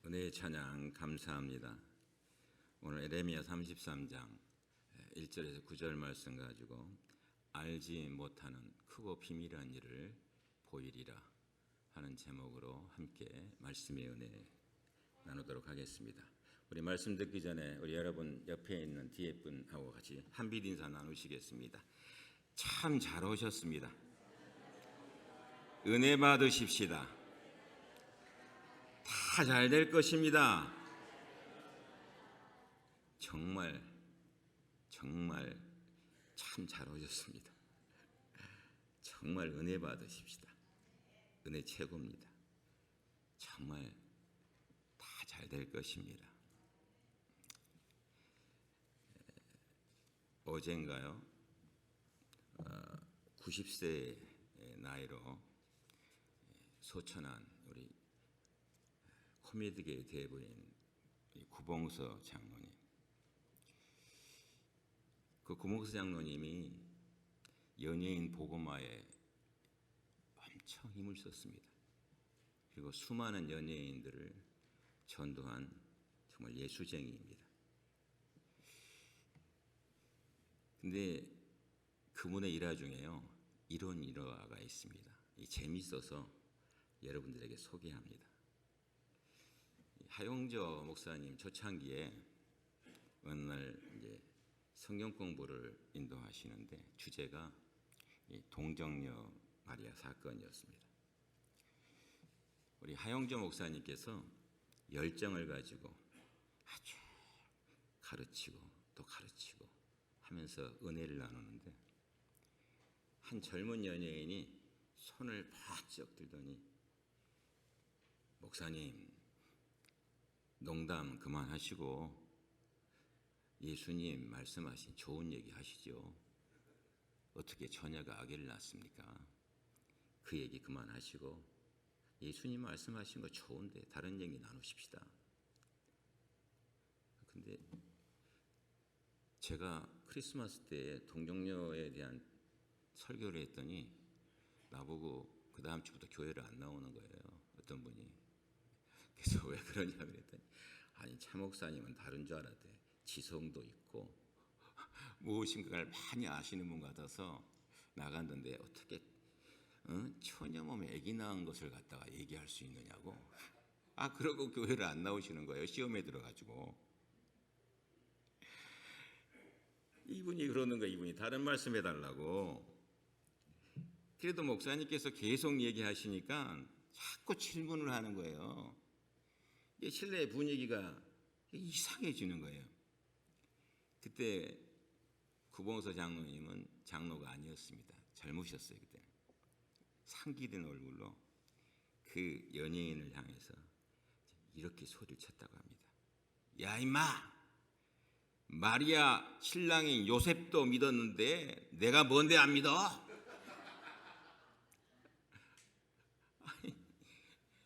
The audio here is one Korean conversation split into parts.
은혜의 찬양 감사합니다. 오늘 에레미야 33장 1절에서 9절 말씀 가지고 알지 못하는 크고 비밀한 일을 보이리라 하는 제목으로 함께 말씀의 은혜 나누도록 하겠습니다. 우리 말씀 듣기 전에 우리 여러분 옆에 있는 뒤에 분하고 같이 한빛 인사 나누시겠습니다. 참 잘 오셨습니다. 은혜 받으십시다. 다 잘 될 것입니다. 정말 참 잘 오셨습니다. 정말 은혜 받으십시다. 은혜 최고입니다. 정말 다 잘 될 것입니다. 어젠가요? 90세 나이로 소천한 우리 코미디계의 대부인 구봉서 장로님. 그 구봉서 장로님이 연예인 복음화에 엄청 힘을 썼습니다. 그리고 수많은 연예인들을 전도한 정말 예수쟁이입니다. 근데 그분의 일화 중에요, 이런 일화가 있습니다. 재밌어서 여러분들에게 소개합니다. 하용조 목사님 초창기에 어느 날 이제 성경 공부를 인도하시는데 주제가 동정녀 마리아 사건이었습니다. 우리 하용조 목사님께서 열정을 가지고 아주 가르치고 또 가르치고 하면서 은혜를 나누는데 한 젊은 연예인이 손을 바짝 들더니 목사님 농담 그만하시고 예수님 말씀하신 좋은 얘기 하시죠. 어떻게 처녀가 아기를 낳습니까? 그 얘기 그만하시고 예수님 말씀하신 거 좋은데 다른 얘기 나누십시다. 근데 제가 크리스마스 때 동정녀에 대한 설교를 했더니 나보고 그 다음 주부터 교회를 안 나오는 거예요. 어떤 분이. 그래서 왜 그러냐 그랬더니 아니 차 목사님은 다른 줄 알았대. 지성도 있고 무엇인가를 많이 아시는 분 같아서 나갔는데 어떻게 처녀 몸에 아기 낳은 것을 갖다가 얘기할 수 있느냐고. 그러고 교회를 안 나오시는 거예요. 시험에 들어가지고. 이분이 그러는 거예요. 이분이 다른 말씀 해달라고. 그래도 목사님께서 계속 얘기하시니까 자꾸 질문을 하는 거예요. 실내 분위기가 이상해지는 거예요. 그때 구봉서 장로님은 장로가 아니었습니다. 젊으셨어요. 그때 상기된 얼굴로 그 연예인을 향해서 이렇게 소리를 쳤다고 합니다. 야 임마, 마리아 신랑인 요셉도 믿었는데 내가 뭔데 안 믿어?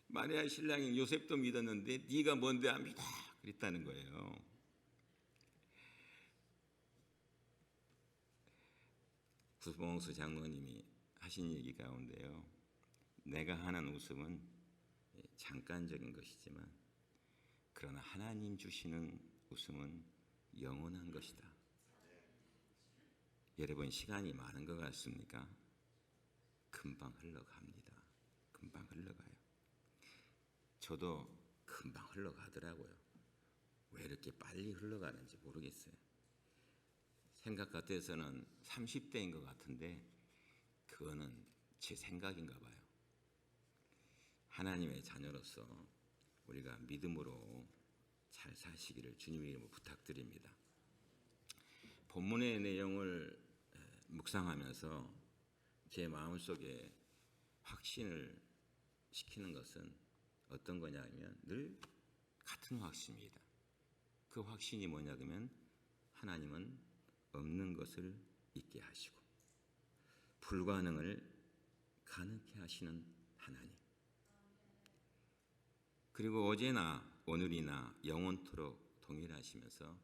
마리아 신랑인 요셉도 믿었는데 네가 뭔데 안 믿어? 그랬다는 거예요. 구봉수 장로님이 하신 얘기 가운데요, 내가 하는 웃음은 잠깐적인 것이지만 그러나 하나님 주시는 웃음은 영원한 것이다. 여러분 시간이 많은 것 같습니까? 금방 흘러갑니다. 금방 흘러가요. 저도 금방 흘러가더라고요. 왜 이렇게 빨리 흘러가는지 모르겠어요. 생각 같아서는 30대인 것 같은데 그거는 제 생각인가 봐요. 하나님의 자녀로서 우리가 믿음으로 잘 사시기를 주님의 이름으로 부탁드립니다. 본문의 내용을 묵상하면서 제 마음속에 확신을 시키는 것은 어떤 거냐면 늘 같은 확신입니다. 그 확신이 뭐냐 그러면 하나님은 없는 것을 있게 하시고 불가능을 가능케 하시는 하나님, 그리고 어제나 오늘이나 영원토록 동일하시면서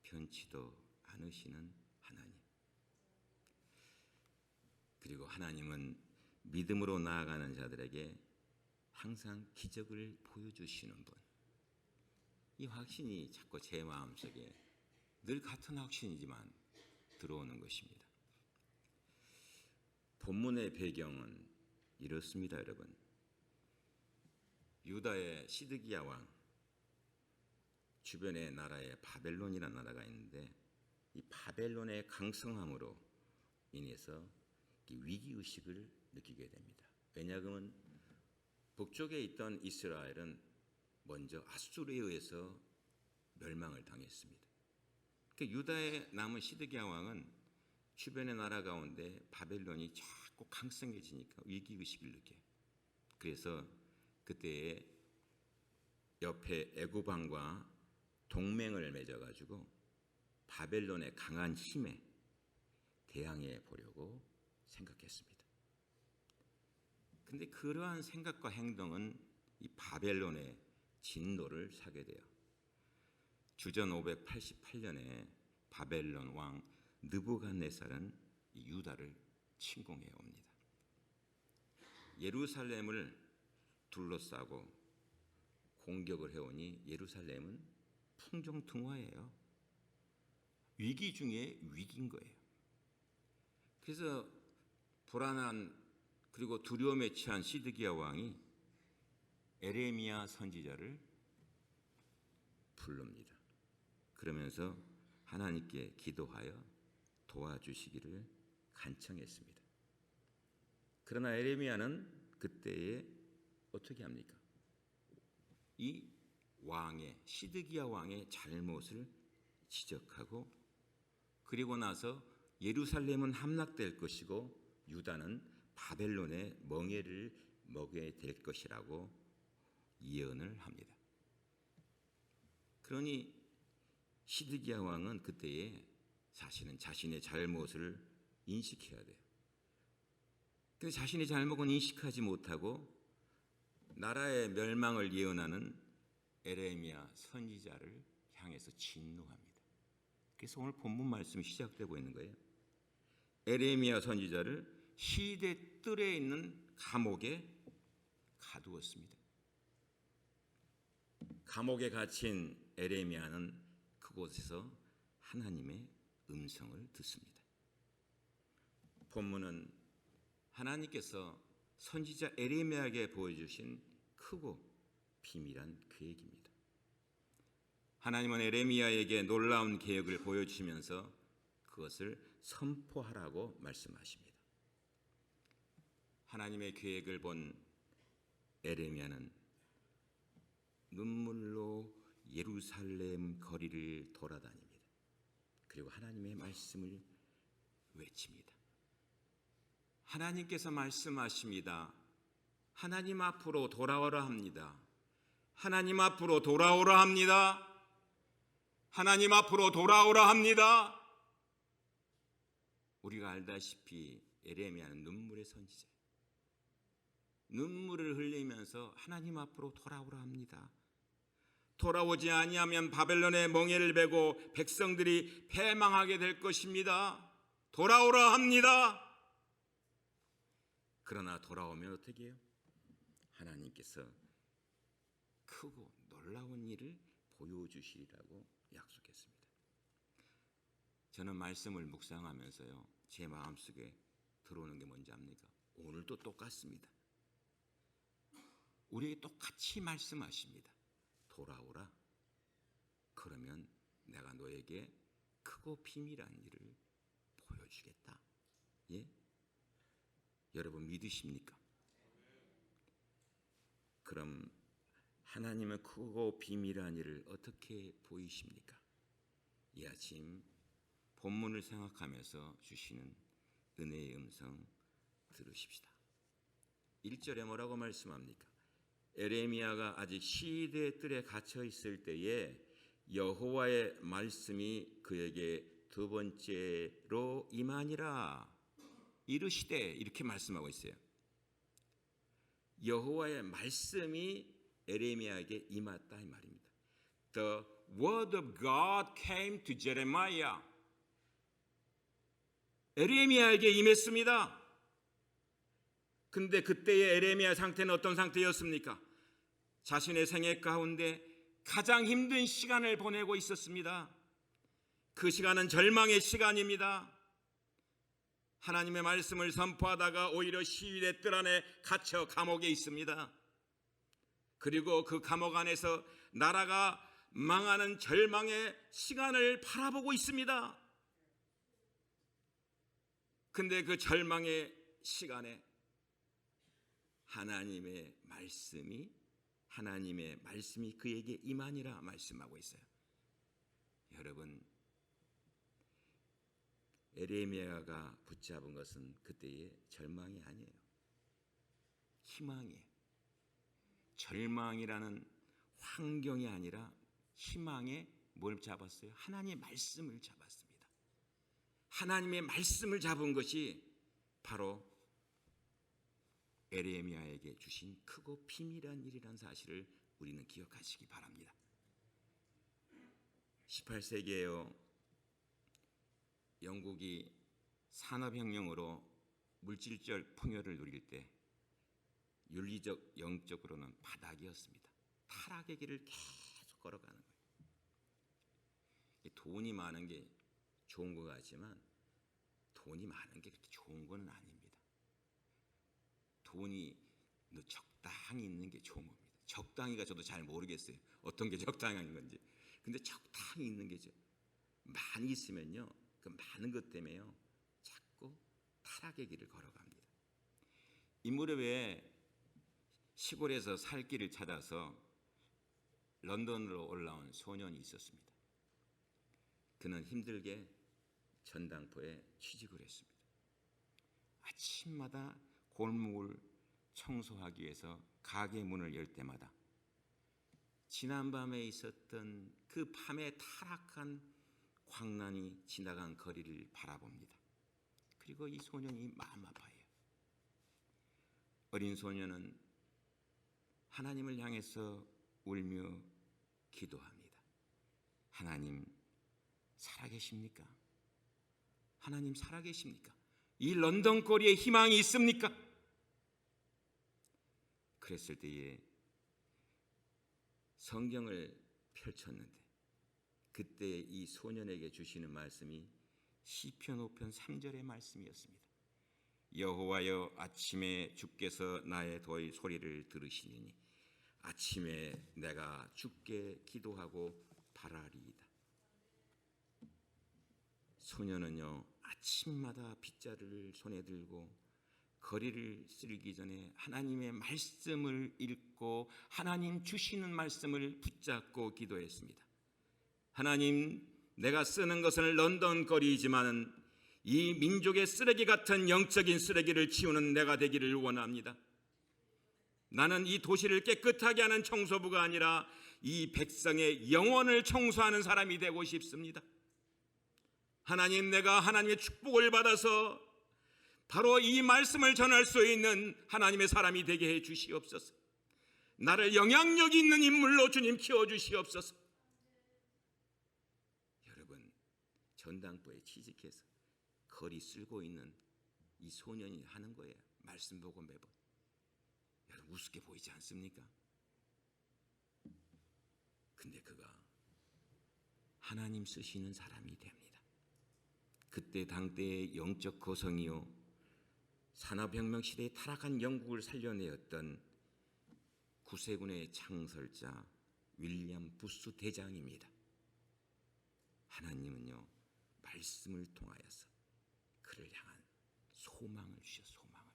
변치도 않으시는 하나님, 그리고 하나님은 믿음으로 나아가는 자들에게 항상 기적을 보여주시는 분, 이 확신이 자꾸 제 마음속에 늘 같은 확신이지만 들어오는 것입니다. 본문의 배경은 이렇습니다, 여러분. 유다의 시드기야 왕, 주변의 나라에 바벨론이라는 나라가 있는데 이 바벨론의 강성함으로 인해서 위기의식을 느끼게 됩니다. 왜냐하면 북쪽에 있던 이스라엘은 먼저 아수르에 의해서 멸망을 당했습니다. 그러니까 유다에 남은 시드기야 왕은 주변의 나라 가운데 바벨론이 자꾸 강성해지니까 위기의식을 느껴요. 그래서 그때에 옆에 애굽 왕과 동맹을 맺어가지고 바벨론의 강한 힘에 대항해 보려고 생각했습니다. 근데 그러한 생각과 행동은 이 바벨론의 진노를 사게 돼요. 주전 588년에 바벨론 왕 느부갓네살은 유다를 침공해 옵니다. 예루살렘을 둘러싸고 공격을 해오니 예루살렘은 풍정등화예요. 위기 중에 위기인 거예요. 그래서 불안한 그리고 두려움에 취한 시드기야 왕이 에레미야 선지자를 부릅니다. 그러면서 하나님께 기도하여 도와주시기를 간청했습니다. 그러나 에레미야는 그때에 어떻게 합니까? 이 왕의 시드기야 왕의 잘못을 지적하고 그리고 나서 예루살렘은 함락될 것이고 유다는 바벨론의 멍에를 먹게 될 것이라고 예언을 합니다. 그러니 시드기야 왕은 그때에 사실은 자신의 잘못을 인식해야 돼요. 근데 자신의 잘못은 인식하지 못하고 나라의 멸망을 예언하는 에레미야 선지자를 향해서 진노합니다. 그래서 오늘 본문 말씀이 시작되고 있는 거예요. 에레미야 선지자를 시대 뜰에 있는 감옥에 가두었습니다. 감옥에 갇힌 에레미야는 그곳에서 하나님의 음성을 듣습니다. 본문은 하나님께서 선지자 에레미야에게 보여주신 크고 비밀한 계획입니다. 하나님은 에레미야에게 놀라운 계획을 보여주시면서 그것을 선포하라고 말씀하십니다. 하나님의 계획을 본 에레미야는 눈물로 예루살렘 거리를 돌아다닙니다. 그리고 하나님의 말씀을 외칩니다. 하나님께서 말씀하십니다. 하나님 앞으로 돌아오라 합니다. 하나님 앞으로 돌아오라 합니다. 하나님 앞으로 돌아오라 합니다. 우리가 알다시피 에레미야는 눈물의 선지자예요. 눈물을 흘리면서 하나님 앞으로 돌아오라 합니다. 돌아오지 아니하면 바벨론의 멍에를 베고 백성들이 패망하게 될 것입니다. 돌아오라 합니다. 그러나 돌아오면 어떻게 해요? 하나님께서 크고 놀라운 일을 보여주시리라고 약속했습니다. 저는 말씀을 묵상하면서요, 제 마음속에 들어오는 게 뭔지 압니까? 오늘도 똑같습니다. 우리에게 똑같이 말씀하십니다. 돌아오라. 그러면 내가 너에게 크고 비밀한 일을 보여주겠다. 예? 여러분 믿으십니까? 그럼 하나님은 크고 비밀한 일을 어떻게 보이십니까? 이 아침 본문을 생각하면서 주시는 은혜의 음성 들으십시다. 1절에 뭐라고 말씀합니까? 에레미야가 아직 시대의 뜰에 갇혀 있을 때에 여호와의 말씀이 그에게 두 번째로 임하니라 이르시되, 이렇게 말씀하고 있어요. 여호와의 말씀이 에레미야에게 임했다 이 말입니다. The word of God came to Jeremiah. 에레미야에게 임했습니다. 근데 그때의 에레미야 상태는 어떤 상태였습니까? 자신의 생애 가운데 가장 힘든 시간을 보내고 있었습니다. 그 시간은 절망의 시간입니다. 하나님의 말씀을 선포하다가 오히려 시위대 뜰 안에 갇혀 감옥에 있습니다. 그리고 그 감옥 안에서 나라가 망하는 절망의 시간을 바라보고 있습니다. 근데 그 절망의 시간에 하나님의 말씀이 그에게 임하니라 말씀하고 있어요. 여러분, 에레미야가 붙잡은 것은 그때의 절망이 아니에요. 희망이에요. 절망이라는 환경이 아니라 희망에 뭘 잡았어요? 하나님의 말씀을 잡았습니다. 하나님의 말씀을 잡은 것이 바로 에레미야에게 주신 크고 비밀한 일이라는 사실을 우리는 기억하시기 바랍니다. 18세기에요. 영국이 산업혁명으로 물질적 풍요를 누릴 때 윤리적, 영적으로는 바닥이었습니다. 타락의 길을 계속 걸어가는 거예요. 돈이 많은 게 좋은 것 같지만 돈이 많은 게 그렇게 좋은 건 아닙니다. 돈이 적당히 있는 게 좋은 겁니다. 적당히가 저도 잘 모르겠어요. 어떤 게 적당한 건지. 근데 적당히 있는 게죠. 많이 있으면요, 그 많은 것 때문에요, 자꾸 타락의 길을 걸어갑니다. 이 무렵에 시골에서 살 길을 찾아서 런던으로 올라온 소년이 있었습니다. 그는 힘들게 전당포에 취직을 했습니다. 아침마다 골목을 청소하기 위해서 가게 문을 열 때마다 지난밤에 있었던 그 밤에 타락한 광란이 지나간 거리를 바라봅니다. 그리고 이 소년이 마음 아파해요. 어린 소년은 하나님을 향해서 울며 기도합니다. 하나님 살아계십니까? 하나님 살아계십니까? 이 런던 거리에 희망이 있습니까? 그랬을 때에 성경을 펼쳤는데 그때 이 소년에게 주시는 말씀이 시편 5편 3절의 말씀이었습니다. 여호와여, 아침에 주께서 나의 소리를 들으시니 아침에 내가 주께 기도하고 바라리이다. 소년은요, 아침마다 빗자루를 손에 들고 거리를 쓸기 전에 하나님의 말씀을 읽고 하나님 주시는 말씀을 붙잡고 기도했습니다. 하나님, 내가 쓰는 것은 런던 거리이지만 이 민족의 쓰레기 같은 영적인 쓰레기를 치우는 내가 되기를 원합니다. 나는 이 도시를 깨끗하게 하는 청소부가 아니라 이 백성의 영혼을 청소하는 사람이 되고 싶습니다. 하나님, 내가 하나님의 축복을 받아서 바로 이 말씀을 전할 수 있는 하나님의 사람이 되게 해 주시옵소서. 나를 영향력 있는 인물로 주님 키워주시옵소서. 여러분, 전당포에 취직해서 거리 쓸고 있는 이 소년이 하는 거예요. 말씀 보고 매번. 여러분, 우습게 보이지 않습니까? 근데 그가 하나님 쓰시는 사람이 됩니다. 그때 당대의 영적 거성이요, 산업혁명 시대에 타락한 영국을 살려내었던 구세군의 창설자 윌리엄 부스 대장입니다. 하나님은요, 말씀을 통하여서 그를 향한 소망을 주셔. 소망을.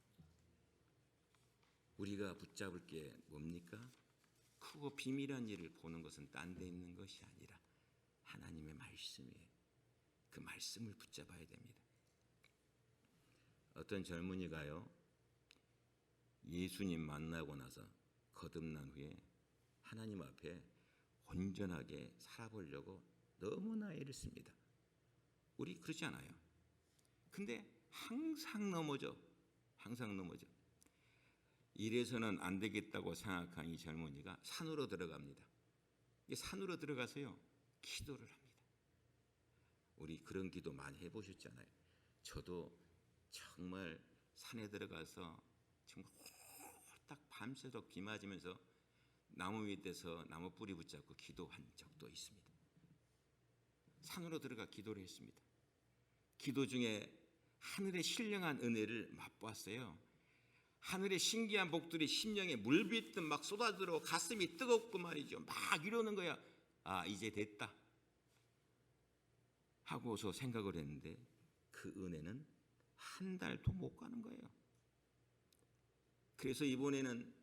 우리가 붙잡을 게 뭡니까? 크고 비밀한 일을 보는 것은 딴 데 있는 것이 아니라 하나님의 말씀이에요. 그 말씀을 붙잡아야 됩니다. 어떤 젊은이가요, 예수님 만나고 나서 거듭난 후에 하나님 앞에 온전하게 살아보려고 너무나 애를 씁니다. 우리 그렇지 않아요? 근데 항상 넘어져. 이래서는 안 되겠다고 생각한 이 젊은이가 산으로 들어갑니다. 산으로 들어가서요, 기도를 합니다. 우리 그런 기도 많이 해보셨잖아요. 저도 정말 산에 들어가서 정말 홀딱 밤새도록 비 맞으면서 나무 밑에서 나무 뿌리 붙잡고 기도한 적도 있습니다. 산으로 들어가 기도를 했습니다. 기도 중에 하늘의 신령한 은혜를 맛보았어요. 하늘의 신기한 복들이 심령에 물빗듯 막 쏟아들어 가슴이 뜨겁고 말이죠. 막 이러는 거야. 아, 이제 됐다 하고서 생각을 했는데 그 은혜는 한 달도 못 가는 거예요. 그래서 이번에는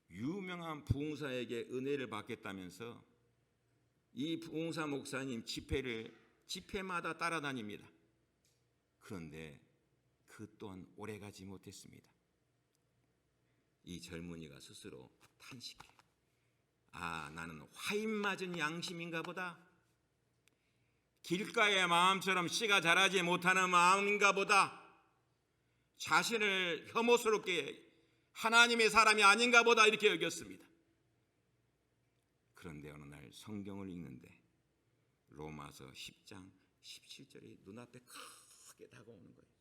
유명한 부흥사에게 은혜를 받겠다면서 이 부흥사 목사님 집회마다 따라다닙니다. 그런데 그 또한 오래가지 못했습니다. 이 젊은이가 스스로 탄식해. 아, 나는 화인 맞은 양심인가 보다. 길가의 마음처럼 씨가 자라지 못하는 마음인가 보다. 자신을 혐오스럽게 하나님의 사람이 아닌가 보다 이렇게 여겼습니다. 그런데 어느 날 성경을 읽는데 로마서 10장 17절이 눈앞에 크게 다가오는 거예요.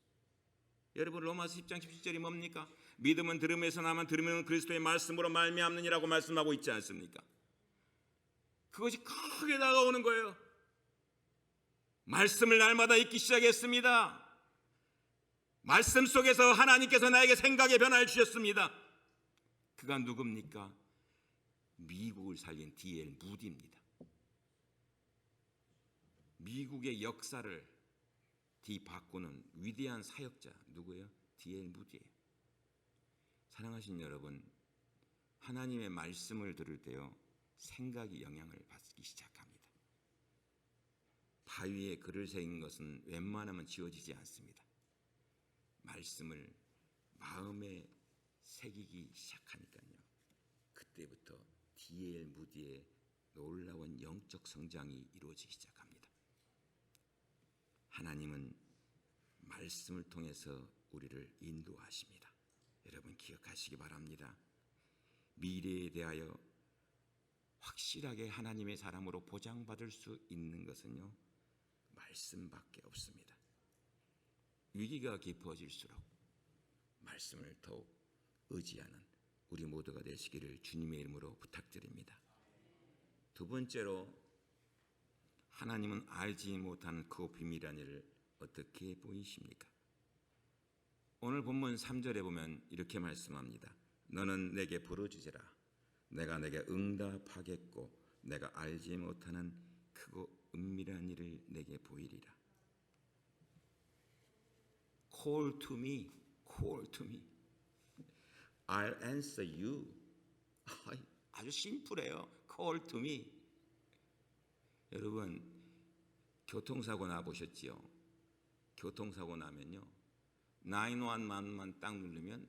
여러분, 로마서 10장 17절이 뭡니까? 믿음은 들음에서 나면 들음은 그리스도의 말씀으로 말미암느니라고 말씀하고 있지 않습니까? 그것이 크게 다가오는 거예요. 말씀을 날마다 읽기 시작했습니다. 말씀 속에서 하나님께서 나에게 생각의 변화를 주셨습니다. 그가 누굽니까? 미국을 살린 D.L. 무디입니다. 미국의 역사를 뒤바꾸는 위대한 사역자 누구예요? D.L. 무디예요. 사랑하신 여러분, 하나님의 말씀을 들을 때요 생각이 영향을 받기 시작합니다. 바위에 글을 새긴 것은 웬만하면 지워지지 않습니다. 말씀을 마음에 새기기 시작하니까요, 그때부터 D.L. 무디의 놀라운 영적 성장이 이루어지기 시작합니다. 하나님은 말씀을 통해서 우리를 인도하십니다. 여러분 기억하시기 바랍니다. 미래에 대하여 확실하게 하나님의 사람으로 보장받을 수 있는 것은요 말씀밖에 없습니다. 위기가 깊어질수록 말씀을 더욱 의지하는 우리 모두가 되시기를 주님의 이름으로 부탁드립니다. 두 번째로, 하나님은 알지 못하는 그 비밀한 일을 어떻게 보이십니까? 오늘 본문 3절에 보면 이렇게 말씀합니다. 너는 내게 부르짖으라. 내가 내게 응답하겠고 내가 알지 못하는 크고 은밀한 일을 내게 보이리라. Call to me, call to me. I'll answer you. 아주 심플해요. Call to me. 여러분 교통사고 나보셨지요? 교통사고 나면요 911만 딱 누르면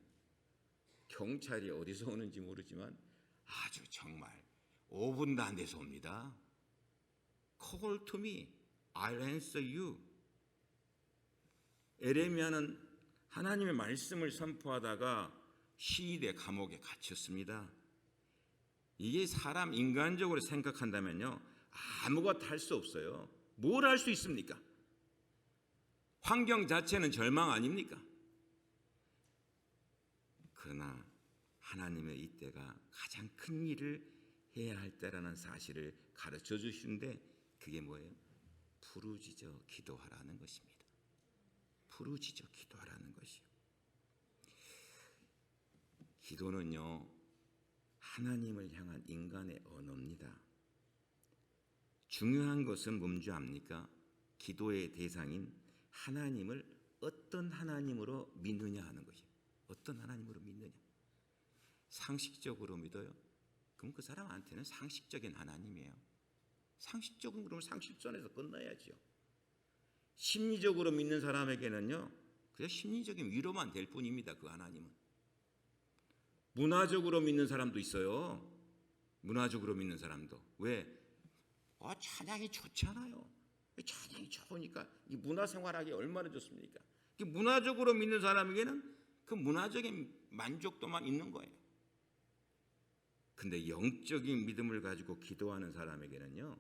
경찰이 어디서 오는지 모르지만 아주 정말 5분도 안 돼서 옵니다. Call to me, I'll answer you. 에레미야는 하나님의 말씀을 선포하다가 시대 감옥에 갇혔습니다. 이게 사람 인간적으로 생각한다면요 아무것도 할 수 없어요. 뭘 할 수 있습니까? 환경 자체는 절망 아닙니까? 그러나 하나님의 이때가 가장 큰 일을 해야 할 때라는 사실을 가르쳐 주시는데 그게 뭐예요? 부르짖어 기도하라는 것입니다. 부르짖어 기도하라는 것이요. 기도는요 하나님을 향한 인간의 언어입니다. 중요한 것은 뭔지 압니까? 기도의 대상인 하나님을 어떤 하나님으로 믿느냐 하는 것이에요. 어떤 하나님으로 믿느냐. 상식적으로 믿어요? 그럼 그 사람한테는 상식적인 하나님이에요. 상식적으로 그러면 상식선에서 끝나야지요. 심리적으로 믿는 사람에게는요 그냥 심리적인 위로만 될 뿐입니다. 그 하나님은. 문화적으로 믿는 사람도 있어요. 문화적으로 믿는 사람도. 왜? 찬양이 좋잖아요. 찬양이 좋으니까 이 문화생활하기 얼마나 좋습니까? 문화적으로 믿는 사람에게는 그 문화적인 만족도만 있는 거예요. 근데 영적인 믿음을 가지고 기도하는 사람에게는요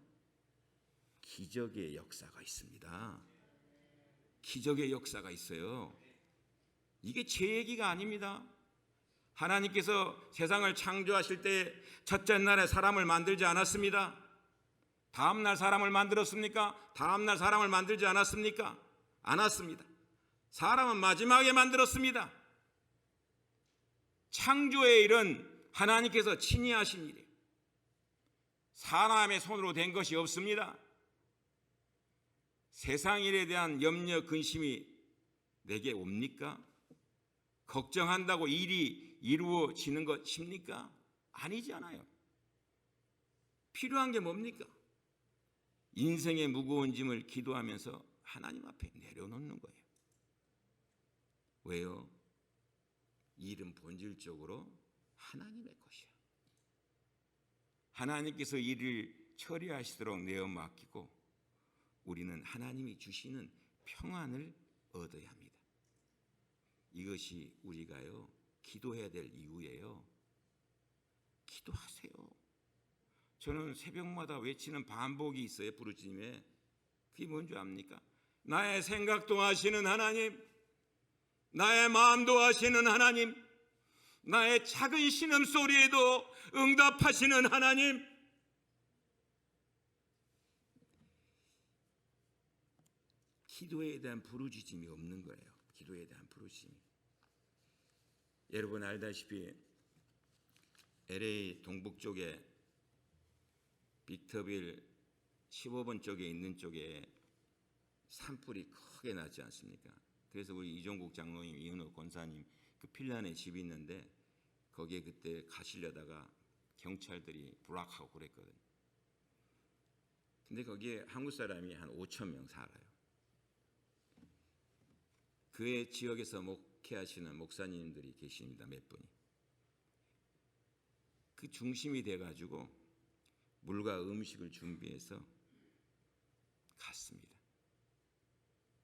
기적의 역사가 있습니다. 기적의 역사가 있어요. 이게 제 얘기가 아닙니다. 하나님께서 세상을 창조하실 때 첫째 날에 사람을 만들지 않았습니다. 다음 날 사람을 만들었습니까? 다음 날 사람을 만들지 않았습니까? 않았습니다. 사람은 마지막에 만들었습니다. 창조의 일은 하나님께서 친히 하신 일이에요. 사람의 손으로 된 것이 없습니다. 세상 일에 대한 염려, 근심이 내게 옵니까? 걱정한다고 일이 이루어지는 것입니까? 아니잖아요. 필요한 게 뭡니까? 인생의 무거운 짐을 기도하면서 하나님 앞에 내려놓는 거예요. 왜요? 일은 본질적으로 하나님의 것이야. 하나님께서 일을 처리하시도록 내어 맡기고 우리는 하나님이 주시는 평안을 얻어야 합니다. 이것이 우리가요 기도해야 될 이유예요. 기도하세요. 저는 새벽마다 외치는 반복이 있어요. 부르짖음에. 그게 뭔지 압니까? 나의 생각도 아시는 하나님, 나의 마음도 아시는 하나님, 나의 작은 신음소리에도 응답하시는 하나님. 기도에 대한 부르짖음이 없는 거예요. 기도에 대한 부르짖음이. 여러분 알다시피 LA 동북 쪽에 빅터빌 15번 쪽에 있는 쪽에 산불이 크게 났지 않습니까? 그래서 우리 이종국 장로님, 이은호 권사님 그 필란에 집이 있는데 거기에 그때 가시려다가 경찰들이 블락하고 그랬거든요. 근데 거기에 한국 사람이 한 5천 명 살아요. 그의 지역에서 목회하시는 목사님들이 계십니다. 몇 분이. 그 중심이 돼가지고 물과 음식을 준비해서 갔습니다.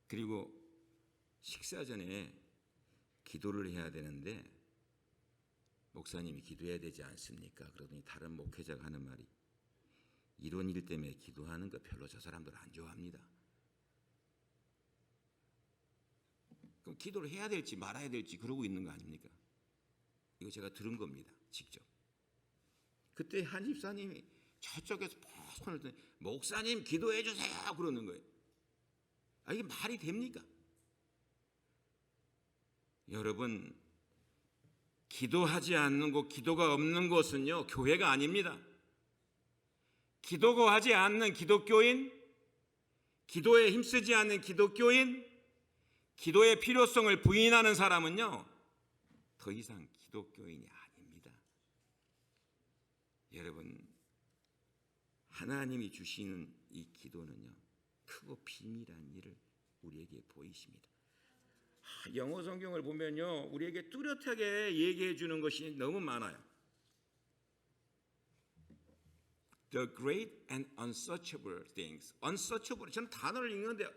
그리고 식사 전에 기도를 해야 되는데 목사님이 기도해야 되지 않습니까? 그러더니 다른 목회자가 하는 말이 이런 일 때문에 기도하는 거 별로 저 사람들 안 좋아합니다. 그럼 기도를 해야 될지 말아야 될지 그러고 있는 거 아닙니까? 이거 제가 들은 겁니다. 직접. 그때 한 집사님이 저쪽에서 손을 들더니 목사님 기도해 주세요 그러는 거예요. 아, 이게 말이 됩니까? 여러분, 기도하지 않는 곳, 기도가 없는 곳은요 교회가 아닙니다. 기도가 하지 않는 기독교인, 기도에 힘쓰지 않는 기독교인, 기도의 필요성을 부인하는 사람은요 더 이상 기독교인이 아닙니다. 여러분, 하나님이 주시는 이 기도는요 크고 비밀한 일을 우리에게 보이십니다. 영어 성경을 보면요 우리에게 뚜렷하게 얘기해 주는 것이 너무 많아요. The great and unsearchable things. unsearchable, 저는 단어를 읽는데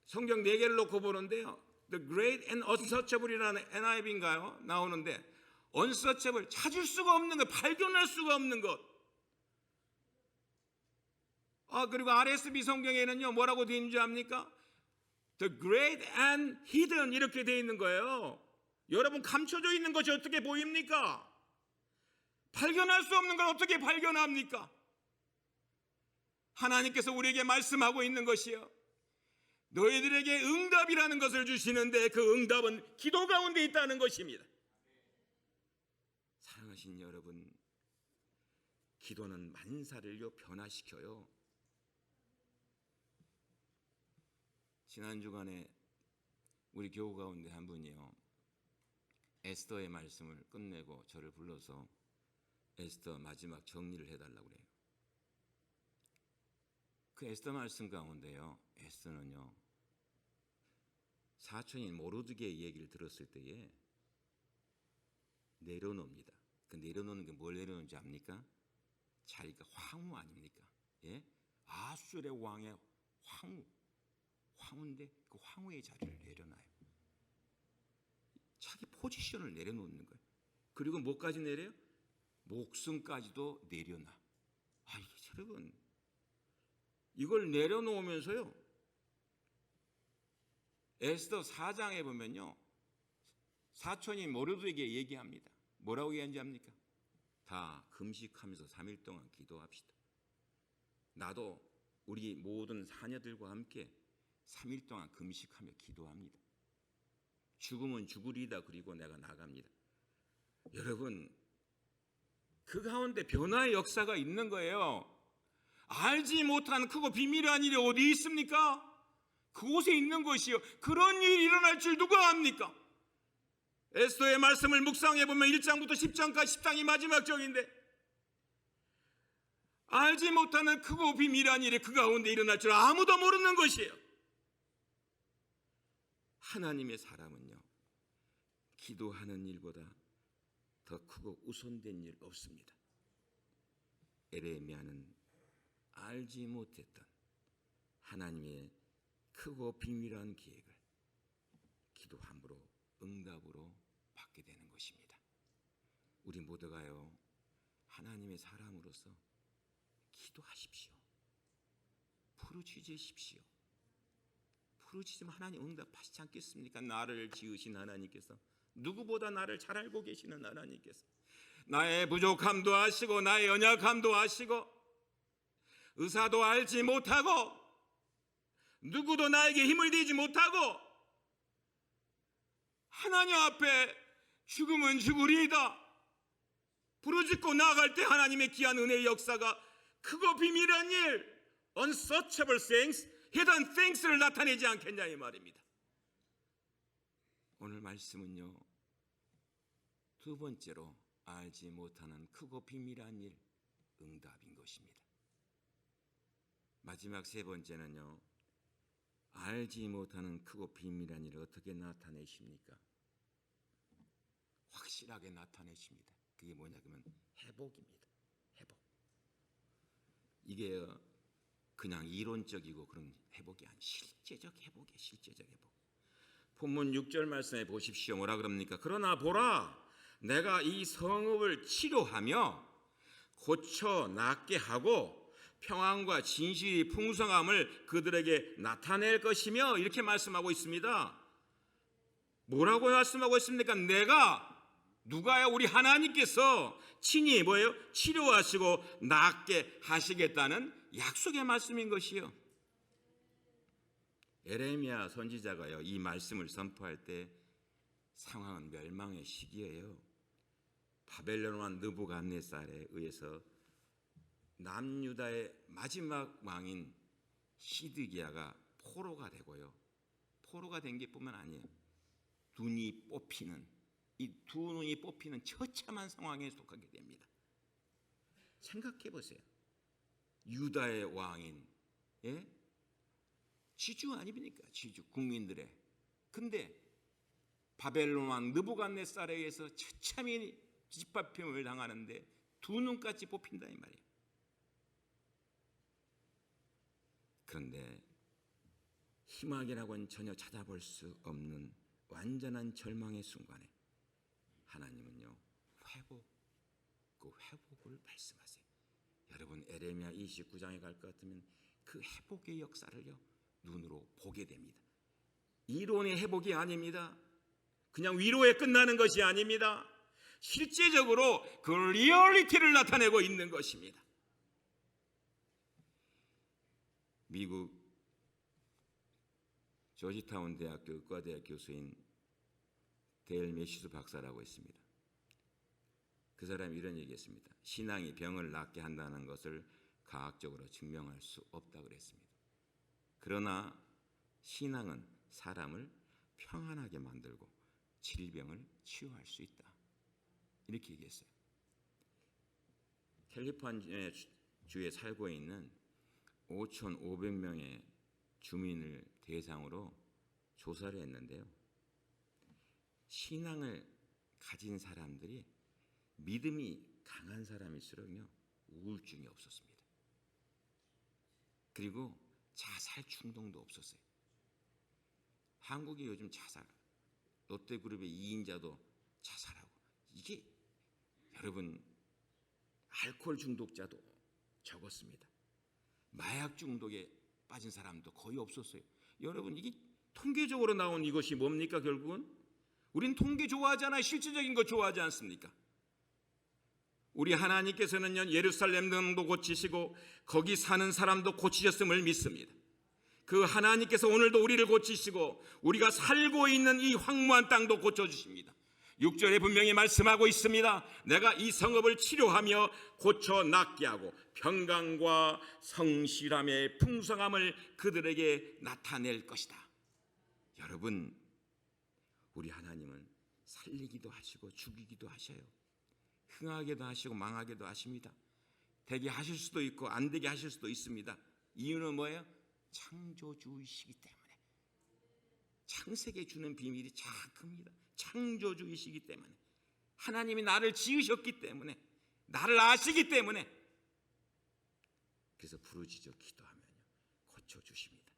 성경 4개를 놓고 보는데요. The great and unsearchable이라는 NIV인가요? 나오는데 unsearchable, 찾을 수가 없는 것, 발견할 수가 없는 것. 그리고 RSV 성경에는요 뭐라고 되어 있는지 압니까? The great and hidden 이렇게 되어 있는 거예요. 여러분, 감춰져 있는 것이 어떻게 보입니까? 발견할 수 없는 걸 어떻게 발견합니까? 하나님께서 우리에게 말씀하고 있는 것이요, 너희들에게 응답이라는 것을 주시는데 그 응답은 기도 가운데 있다는 것입니다. 사랑하신 여러분, 기도는 만사를요 변화시켜요. 지난 주간에 우리 교우 가운데 한 분이요 에스더의 말씀을 끝내고 저를 불러서 에스더 마지막 정리를 해달라고 그래요. 그 에스더 말씀 가운데요 에스더는요 사촌인 모르드게의 얘기를 들었을 때에 내려놓습니다. 그 내려놓는 게 뭘 내려놓는지 압니까? 자기가 황후 아닙니까? 예? 아수르의 왕의 황후인데 그 황후의 자리를 내려놔요. 자기 포지션을 내려놓는 거예요. 그리고 뭐까지 내려요? 목숨까지도 내려놔. 여러분, 이걸 내려놓으면서요 에스더 4장에 보면요 사촌인 모르드게에게 얘기합니다. 뭐라고 얘기하는지 압니까? 다 금식하면서 3일 동안 기도합시다. 나도 우리 모든 자녀들과 함께 3일 동안 금식하며 기도합니다. 죽으면 죽으리다. 그리고 내가 나갑니다. 여러분, 그 가운데 변화의 역사가 있는 거예요. 알지 못한 크고 비밀한 일이 어디 있습니까? 그곳에 있는 것이요. 그런 일이 일어날 줄 누가 압니까? 에스더의 말씀을 묵상해 보면 1장부터 10장까지 10장이 마지막 장인데 알지 못하는 크고 비밀한 일이 그 가운데 일어날 줄 아무도 모르는 것이에요. 하나님의 사람은요, 기도하는 일보다 더 크고 우선된 일 없습니다. 에레미야는 알지 못했던 하나님의 크고 비밀한 계획을 기도함으로 응답으로 받게 되는 것입니다. 우리 모두가요, 하나님의 사람으로서 기도하십시오. 부르짖으십시오. 부르짖으면 하나님 응답하시지 않겠습니까? 나를 지으신 하나님께서, 누구보다 나를 잘 알고 계시는 하나님께서 나의 부족함도 아시고 나의 연약함도 아시고 의사도 알지 못하고 누구도 나에게 힘을 대지 못하고 하나님 앞에 죽으면 죽으리이다 부르짖고 나아갈 때 하나님의 귀한 은혜의 역사가 크고 비밀한 일, unsearchable things, hidden things를 나타내지 않겠냐 이 말입니다. 오늘 말씀은요, 두 번째로 알지 못하는 크고 비밀한 일, 응답인 것입니다. 마지막 세 번째는요, 알지 못하는 크고 비밀한 일을 어떻게 나타내십니까? 확실하게 나타내십니다. 그게 뭐냐면 회복입니다. 회복. 이게 그냥 이론적이고 그런 회복이 아닌 실제적 회복이에요. 실제적 회복. 본문 6절 말씀에 보십시오. 뭐라 그럽니까? 그러나 보라, 내가 이 성읍을 치료하며 고쳐 낫게 하고 평안과 진실이 풍성함을 그들에게 나타낼 것이며, 이렇게 말씀하고 있습니다. 뭐라고 말씀하고 있습니까? 내가, 누가요? 우리 하나님께서 친히 뭐예요? 치료하시고 낫게 하시겠다는 약속의 말씀인 것이요. 에레미야 선지자가요, 이 말씀을 선포할 때 상황은 멸망의 시기예요. 바벨론 왕 느부갓네살에 의해서 남유다의 마지막 왕인 시드기야가 포로가 되고요. 포로가 된 게 뿐만 아니에요. 눈이 뽑히는, 이 두 눈이 뽑히는 처참한 상황에 속하게 됩니다. 생각해 보세요. 유다의 왕인, 예? 지주 아닙니까? 지주, 국민들의. 근데 바벨론 왕 느부갓네살에 의해서 처참히 짓밟힘을 당하는데 두 눈까지 뽑힌다 이 말이에요. 그런데 희망이라고는 전혀 찾아볼 수 없는 완전한 절망의 순간에 하나님은요, 그 회복을 말씀하세요. 여러분, 에레미야 29장에 갈 것 같으면 그 회복의 역사를요, 눈으로 보게 됩니다. 이론의 회복이 아닙니다. 그냥 위로에 끝나는 것이 아닙니다. 실제적으로 그 리얼리티를 나타내고 있는 것입니다. 미국 조지타운 대학교 의과대학 교수인 데일 메시스 박사라고 있습니다. 그 사람이 이런 얘기했습니다. 신앙이 병을 낫게 한다는 것을 과학적으로 증명할 수 없다고 그랬습니다. 그러나 신앙은 사람을 평안하게 만들고 질병을 치유할 수 있다. 이렇게 얘기했어요. 캘리포니아 주에 살고 있는 5,500명의 주민을 대상으로 조사를 했는데요. 신앙을 가진 사람들이 믿음이 강한 사람일수록요, 우울증이 없었습니다. 그리고 자살 충동도 없었어요. 한국이 요즘 자살, 롯데그룹의 2인자도 자살하고, 이게 여러분, 알코올 중독자도 적었습니다. 마약 중독에 빠진 사람도 거의 없었어요. 여러분, 이게 통계적으로 나온 이것이 뭡니까? 결국은 우린 통계 좋아하잖아요. 실질적인 거 좋아하지 않습니까? 우리 하나님께서는요, 예루살렘 등도 고치시고 거기 사는 사람도 고치셨음을 믿습니다. 그 하나님께서 오늘도 우리를 고치시고 우리가 살고 있는 이 황무한 땅도 고쳐주십니다. 6절에 분명히 말씀하고 있습니다. 내가 이 성읍을 치료하며 고쳐 낫게 하고 평강과 성실함의 풍성함을 그들에게 나타낼 것이다. 여러분, 우리 하나님은 살리기도 하시고 죽이기도 하셔요. 흥하게도 하시고 망하게도 하십니다. 되게 하실 수도 있고 안 되게 하실 수도 있습니다. 이유는 뭐예요? 창조주이시기 때문에. 창세기에 주는 비밀이 참 큽니다. 창조주이시기 때문에, 하나님이 나를 지으셨기 때문에, 나를 아시기 때문에, 그래서 부르짖어 기도하면요 고쳐주십니다.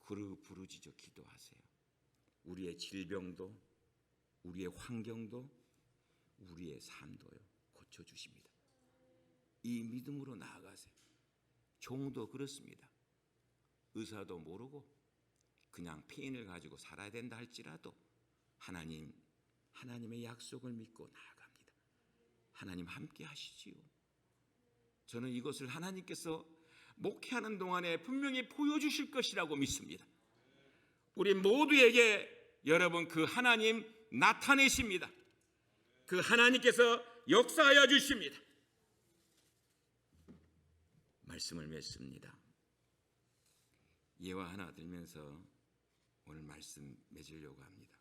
부르짖어 기도하세요. 우리의 질병도, 우리의 환경도, 우리의 삶도요 고쳐주십니다. 이 믿음으로 나아가세요. 종도 그렇습니다. 의사도 모르고 그냥 피인을 가지고 살아야 된다 할지라도 하나님의 약속을 믿고 나아갑니다. 하나님 함께 하시지요. 저는 이것을 하나님께서 목회하는 동안에 분명히 보여주실 것이라고 믿습니다. 우리 모두에게 여러분 그 하나님 나타내십니다. 그 하나님께서 역사하여 주십니다. 말씀을 맺습니다. 예화 하나 들면서 오늘 말씀 맺으려고 합니다.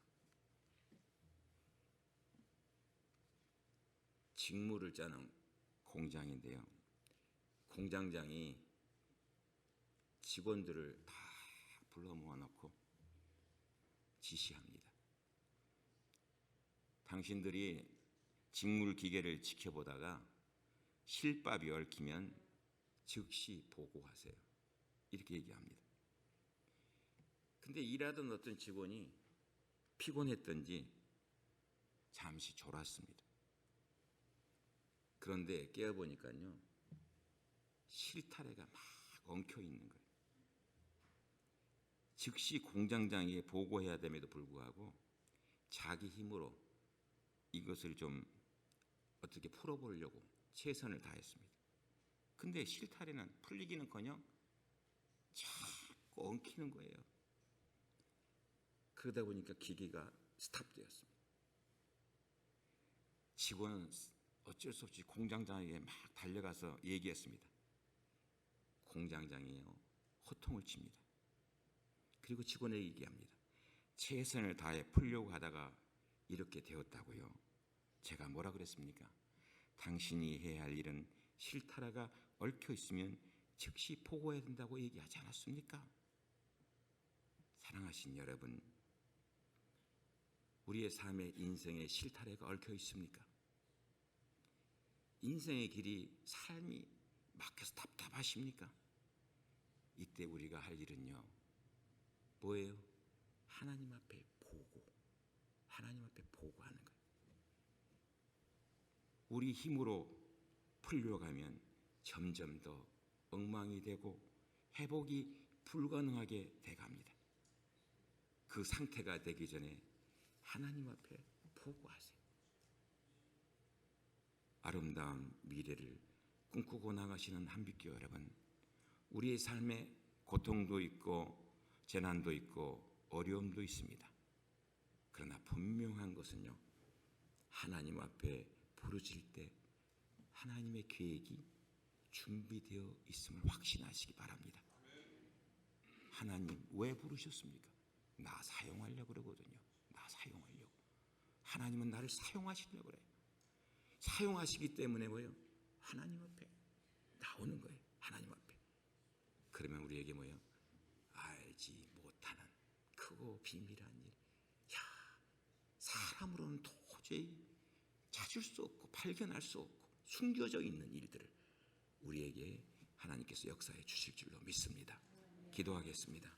직무를 짜는 공장인데요, 공장장이 직원들을 다 불러 모아놓고 지시합니다. 당신들이 직물 기계를 지켜보다가 실밥이 얽히면 즉시 보고하세요. 이렇게 얘기합니다. 근데 일하던 어떤 직원이 피곤했던지 잠시 졸았습니다. 그런데 깨어보니까요, 실타래가 막 엉켜 있는 거예요. 즉시 공장장에게 보고해야 됨에도 불구하고 자기 힘으로 이것을 좀 어떻게 풀어보려고 최선을 다했습니다. 근데 실타래는 풀리기는커녕 자꾸 엉키는 거예요. 그러다 보니까 기계가 스탑되었습니다. 직원은 어쩔 수 없이 공장장에게 막 달려가서 얘기했습니다. 공장장이요, 호통을 칩니다. 그리고 직원에게 얘기합니다. 최선을 다해 풀려고 하다가 이렇게 되었다고요. 제가 뭐라 그랬습니까? 당신이 해야 할 일은 실타래가 얽혀 있으면 즉시 보고해야 된다고 얘기하지 않았습니까? 사랑하신 여러분, 우리의 삶의 인생에 실타래가 얽혀 있습니까? 인생의 길이, 삶이 막혀서 답답하십니까? 이때 우리가 할 일은요, 뭐예요? 하나님 앞에 하나님 앞에 보고하는 거예요. 우리 힘으로 풀려가면 점점 더 엉망이 되고 회복이 불가능하게 돼갑니다. 그 상태가 되기 전에 하나님 앞에 보고하세요. 아름다운 미래를 꿈꾸고 나가시는 한빛교 여러분, 우리의 삶에 고통도 있고 재난도 있고 어려움도 있습니다. 그러나 분명한 것은요, 하나님 앞에 부르짖을 때 하나님의 계획이 준비되어 있음을 확신하시기 바랍니다. 하나님 왜 부르셨습니까? 나 사용하려고 그러거든요. 나 사용하려고. 하나님은 나를 사용하시려고 그래요. 사용하시기 때문에 뭐예요? 하나님 앞에 나오는 거예요. 하나님 앞에. 그러면 우리에게 뭐예요? 알지 못하는 크고 비밀한 일. 야, 사람으로는 도저히 찾을 수 없고 발견할 수 없고 숨겨져 있는 일들을 우리에게 하나님께서 역사해 주실 줄로 믿습니다. 기도하겠습니다.